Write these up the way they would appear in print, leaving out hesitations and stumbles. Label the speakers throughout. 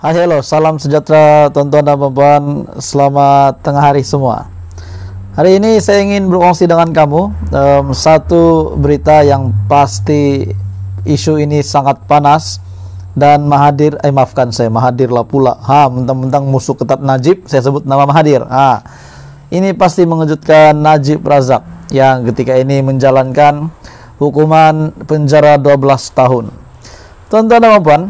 Speaker 1: Hai, halo, salam sejahtera tuan-tuan dan puan-puan, selamat tengah hari semua. Hari ini saya ingin berkongsi dengan kamu satu berita yang pasti isu ini sangat panas dan Mahathirlah pula. Mentang-mentang musuh ketat Najib, saya sebut nama Mahathir. Ini pasti mengejutkan Najib Razak yang ketika ini menjalankan hukuman penjara 12 tahun. Tuan-tuan dan puan-puan,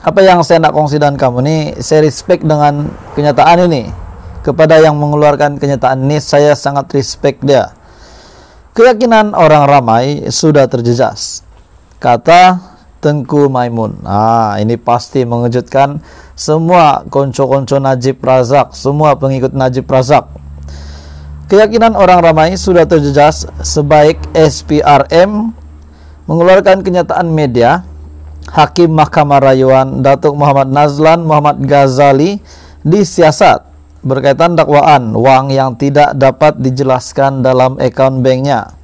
Speaker 1: apa yang saya nak kongsi dengan kamu nih, saya respect dengan kenyataan ini. Kepada yang mengeluarkan kenyataan ini, saya sangat respect dia. Keyakinan orang ramai sudah terjejas, kata Tengku Maimun. Ini pasti mengejutkan semua konco-konco Najib Razak, semua pengikut Najib Razak. Keyakinan orang ramai sudah terjejas sebaik SPRM mengeluarkan kenyataan media. Hakim Mahkamah Rayuan Datuk Muhammad Nazlan Muhammad Ghazali disiasat berkaitan dakwaan wang yang tidak dapat dijelaskan dalam akaun banknya.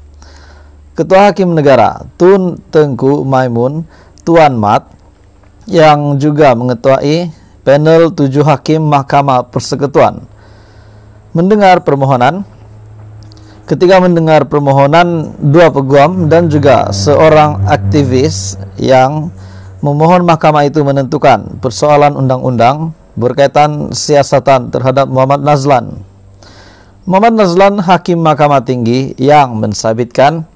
Speaker 1: Ketua Hakim Negara Tun Tengku Maimun Tuan Mat yang juga mengetuai panel 7 Hakim Mahkamah Persekutuan mendengar permohonan. Ketika mendengar permohonan dua peguam dan juga seorang aktivis yang memohon mahkamah itu menentukan persoalan undang-undang berkaitan siasatan terhadap Muhammad Nazlan. Muhammad Nazlan Hakim Mahkamah Tinggi yang mensabitkan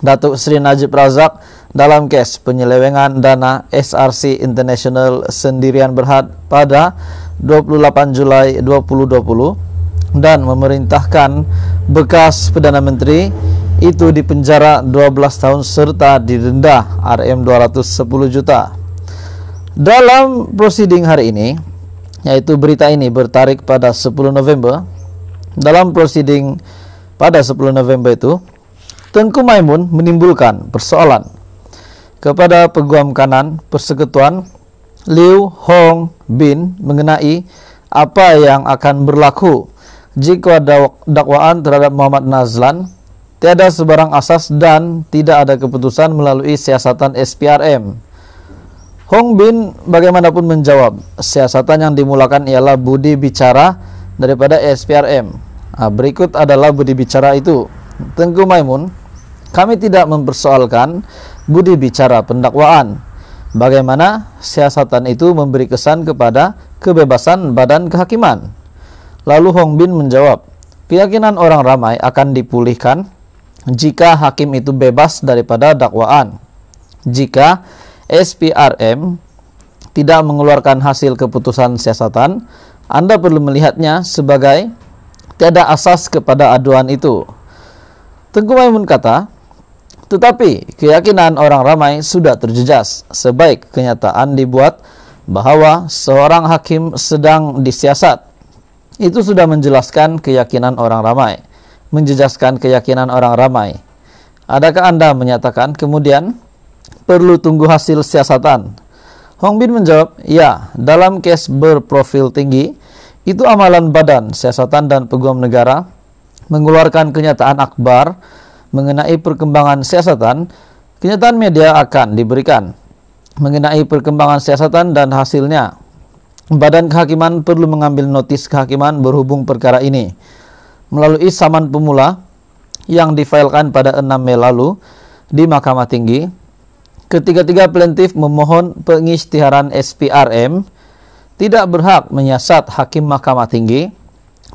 Speaker 1: Datuk Seri Najib Razak dalam kes penyelewengan dana SRC International Sendirian Berhad pada 28 Julai 2020 dan memerintahkan bekas Perdana Menteri itu dipenjara 12 tahun serta didenda Rm210 juta. Dalam prosiding hari ini, yaitu berita ini bertarik pada 10 November. Dalam prosiding pada 10 November itu, Tengku Maimun menimbulkan persoalan kepada Peguam Kanan Persekutuan Liu Hong Bin mengenai apa yang akan berlaku jika dakwaan terhadap Muhammad Nazlan tiada sebarang asas dan tidak ada keputusan melalui siasatan SPRM. Hong Bin bagaimanapun menjawab, siasatan yang dimulakan ialah budi bicara daripada SPRM. Berikut adalah budi bicara itu. Tengku Maimun, kami tidak mempersoalkan budi bicara pendakwaan. Bagaimana siasatan itu memberi kesan kepada kebebasan badan kehakiman. Lalu Hong Bin menjawab, keyakinan orang ramai akan dipulihkan jika hakim itu bebas daripada dakwaan. Jika SPRM tidak mengeluarkan hasil keputusan siasatan, Anda perlu melihatnya sebagai tiada asas kepada aduan itu. Tengku Maimun kata, tetapi keyakinan orang ramai sudah terjejas sebaik kenyataan dibuat bahwa seorang hakim sedang disiasat. Itu sudah menjelaskan keyakinan orang ramai, menjejaskan keyakinan orang ramai. Adakah Anda menyatakan kemudian perlu tunggu hasil siasatan? Hong Bin menjawab, ya, dalam kes berprofil tinggi, itu amalan badan siasatan dan peguam negara mengeluarkan kenyataan akhbar mengenai perkembangan siasatan. Kenyataan media akan diberikan mengenai perkembangan siasatan dan hasilnya. Badan kehakiman perlu mengambil notis kehakiman berhubung perkara ini melalui saman pemula yang difailkan pada 6 Mei lalu di Mahkamah Tinggi. Ketiga-tiga plaintiff memohon pengisytiharan SPRM tidak berhak menyiasat Hakim Mahkamah Tinggi,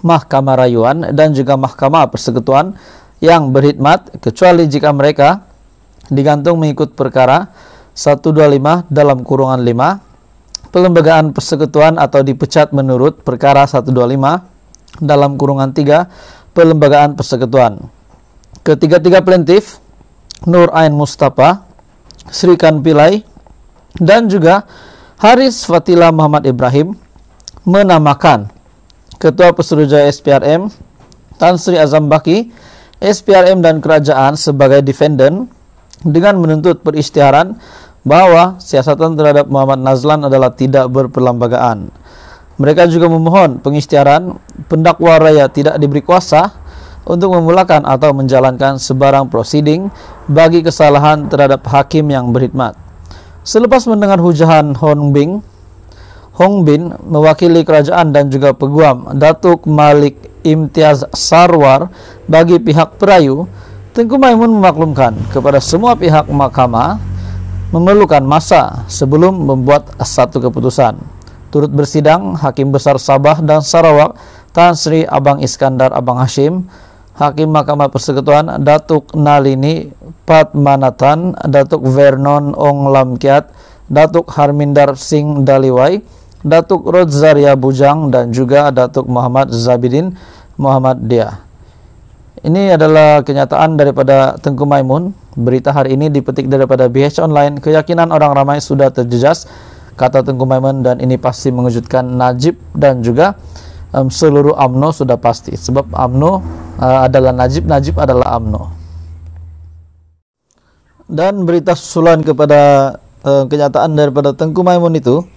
Speaker 1: Mahkamah Rayuan dan juga Mahkamah Persekutuan yang berkhidmat kecuali jika mereka digantung mengikut perkara 125 dalam kurungan 5 Pelembagaan Persekutuan atau dipecat menurut perkara 125 dalam kurungan 3 Pelembagaan Persekutuan. Ketiga-tiga plaintiff, Nur Ain Mustafa, Srikan Pillai, dan juga Haris Fatila Muhammad Ibrahim menamakan Ketua Pesuruhjaya SPRM Tan Sri Azam Baki, SPRM dan Kerajaan sebagai defendant dengan menuntut perisytiharan bahwa siasatan terhadap Muhammad Nazlan adalah tidak berperlembagaan. Mereka juga memohon pengisytiharan pendakwa raya tidak diberi kuasa untuk memulakan atau menjalankan sebarang prosiding bagi kesalahan terhadap hakim yang berkhidmat. Selepas mendengar hujahan Hong Bin mewakili kerajaan dan juga peguam Datuk Malik Imtiaz Sarwar bagi pihak perayu, Tengku Maimun memaklumkan kepada semua pihak mahkamah memerlukan masa sebelum membuat satu keputusan. Turut bersidang Hakim Besar Sabah dan Sarawak Tan Sri Abang Iskandar Abang Hashim, Hakim Mahkamah Persekutuan Datuk Nalini Padmanathan, Datuk Vernon Ong Lamkiat, Datuk Harminder Singh Daliwai, Datuk Rodzaria Bujang, dan juga Datuk Muhammad Zabidin Muhammad Dia. Ini adalah kenyataan daripada Tengku Maimun. Berita hari ini dipetik daripada BH Online. Keyakinan orang ramai sudah terjejas, kata Tengku Maimun, dan ini pasti mengejutkan Najib dan juga seluruh UMNO sudah pasti. Sebab UMNO adalah Najib, Najib adalah UMNO. Dan berita susulan kepada kenyataan daripada Tengku Maimun itu,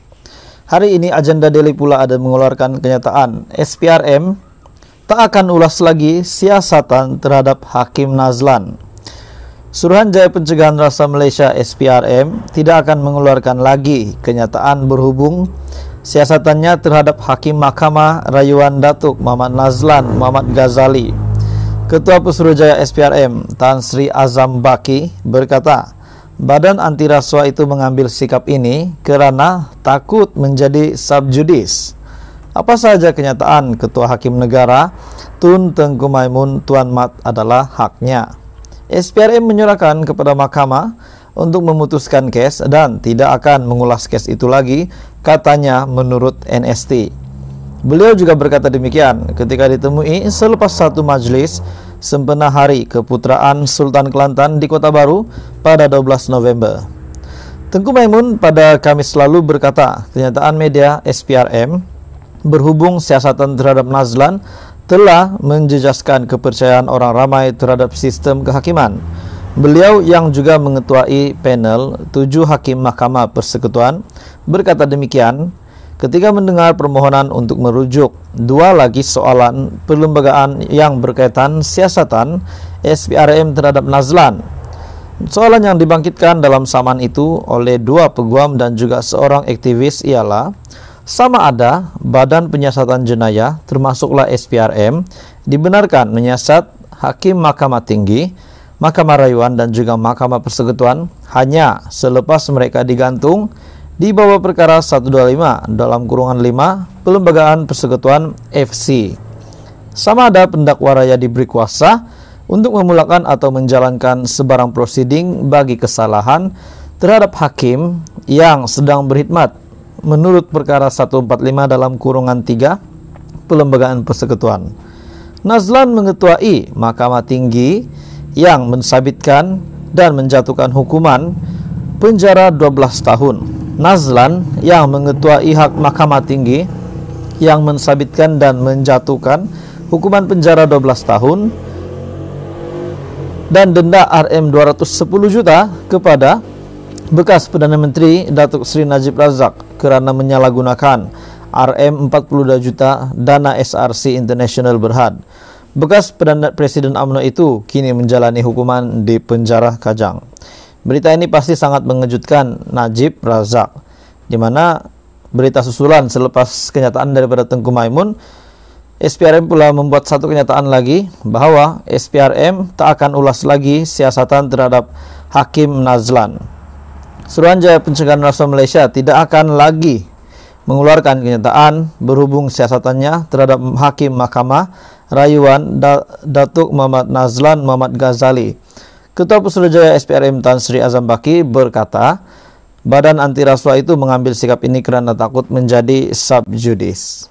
Speaker 1: hari ini Agenda Daily pula ada mengeluarkan kenyataan SPRM tak akan ulas lagi siasatan terhadap Hakim Nazlan. Suruhanjaya Pencegahan Rasa Malaysia SPRM tidak akan mengeluarkan lagi kenyataan berhubung siasatannya terhadap Hakim Mahkamah Rayuan Datuk Muhammad Nazlan Muhammad Ghazali. Ketua Pesuruhjaya SPRM Tan Sri Azam Baki berkata, badan anti rasuah itu mengambil sikap ini kerana takut menjadi subjudis. Apa sahaja kenyataan Ketua Hakim Negara Tun Tengku Maimun Tuan Mat adalah haknya. SPRM menyerahkan kepada mahkamah untuk memutuskan kes dan tidak akan mengulas kes itu lagi, katanya menurut NST. Beliau juga berkata demikian ketika ditemui selepas satu majlis sempena Hari Keputeraan Sultan Kelantan di Kota Baru pada 12 November. Tengku Maimun pada Kamis lalu berkata, kenyataan media SPRM berhubung siasatan terhadap Nazlan telah menjejaskan kepercayaan orang ramai terhadap sistem kehakiman. Beliau yang juga mengetuai panel 7 Hakim Mahkamah Persekutuan berkata demikian ketika mendengar permohonan untuk merujuk 2 lagi soalan perlembagaan yang berkaitan siasatan SPRM terhadap Nazlan. Soalan yang dibangkitkan dalam saman itu oleh 2 peguam dan juga seorang aktivis ialah sama ada Badan Penyiasatan Jenayah termasuklah SPRM dibenarkan menyiasat Hakim Mahkamah Tinggi, Mahkamah Rayuan dan juga Mahkamah Persekutuan hanya selepas mereka digantung di bawah perkara 125 dalam kurungan 5 Perlembagaan Persekutuan FC. Sama ada pendakwa raya diberi kuasa untuk memulakan atau menjalankan sebarang prosiding bagi kesalahan terhadap hakim yang sedang berkhidmat menurut perkara 145 dalam kurungan 3 Perlembagaan Persekutuan. Nazlan mengetuai Mahkamah Tinggi yang mensabitkan dan menjatuhkan hukuman penjara 12 tahun. Nazlan yang mengetuai hak Mahkamah Tinggi yang mensabitkan dan menjatuhkan hukuman penjara 12 tahun dan denda RM 210 juta kepada bekas Perdana Menteri Datuk Seri Najib Razak kerana menyalahgunakan RM 42 juta dana SRC International Berhad. Bekas Perdana Presiden UMNO itu kini menjalani hukuman di penjara Kajang. Berita ini pasti sangat mengejutkan Najib Razak, di mana berita susulan selepas kenyataan daripada Tengku Maimun, SPRM pula membuat satu kenyataan lagi bahawa SPRM tak akan ulas lagi siasatan terhadap Hakim Nazlan. Suruhanjaya Pencegahan Rasuah Malaysia tidak akan lagi mengeluarkan kenyataan berhubung siasatannya terhadap Hakim Mahkamah Rayuan Datuk Muhammad Nazlan Muhammad Ghazali. Ketua Pesuruhjaya SPRM Tan Sri Azam Baki berkata, badan anti rasuah itu mengambil sikap ini kerana takut menjadi subjudis.